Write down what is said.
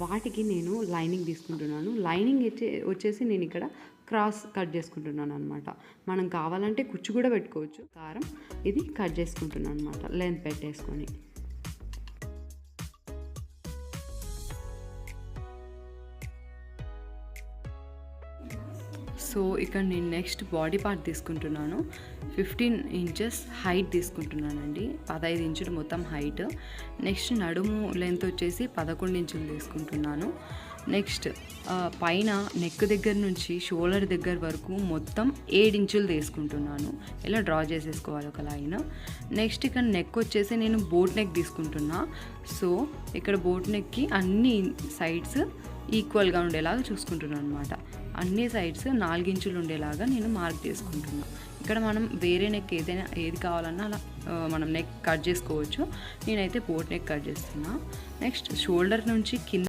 వాటికి నేను లైనింగ్ తీసుకుంటున్నాను. లైనింగ్ వచ్చేసి నేను ఇక్కడ క్రాస్ కట్ చేసుకుంటున్నాను అనమాట. మనం కావాలంటే కుచ్చు కూడా పెట్టుకోవచ్చు. కారం ఇది కట్ చేసుకుంటున్నాను అనమాట, లెంత్ పెట్టేసుకొని. సో ఇక్కడ నేను నెక్స్ట్ బాడీ పార్ట్ తీసుకుంటున్నాను. 15 ఇంచెస్ హైట్ తీసుకుంటున్నానండి, 15 ఇంచులు మొత్తం హైట్. నెక్స్ట్ నడుము లెంత్ వచ్చేసి 11 ఇంచులు తీసుకుంటున్నాను. నెక్స్ట్ పైన నెక్ దగ్గర నుంచి షోల్డర్ దగ్గర వరకు మొత్తం 7 ఇంచులు తీసుకుంటున్నాను. ఇలా డ్రా చేసేసుకోవాలి ఒక లైన్. నెక్స్ట్ ఇక్కడ నెక్ వచ్చేసి నేను బోట్ నెక్ తీసుకుంటున్నా. సో ఇక్కడ బోట్ నెక్కి అన్ని సైడ్స్ ఈక్వల్గా ఉండేలాగా చూసుకుంటున్నాను అనమాట. అన్ని సైడ్స్ 4 ఇంచులు ఉండేలాగా నేను మార్క్ చేసుకుంటున్నా. ఇక్కడ మనం వేరే నెక్ ఏది కావాలన్నా అలా మనం నెక్ కట్ చేసుకోవచ్చు. నేనైతే బోట్ నెక్ కట్ చేస్తున్నా. నెక్స్ట్ షోల్డర్ నుంచి కింద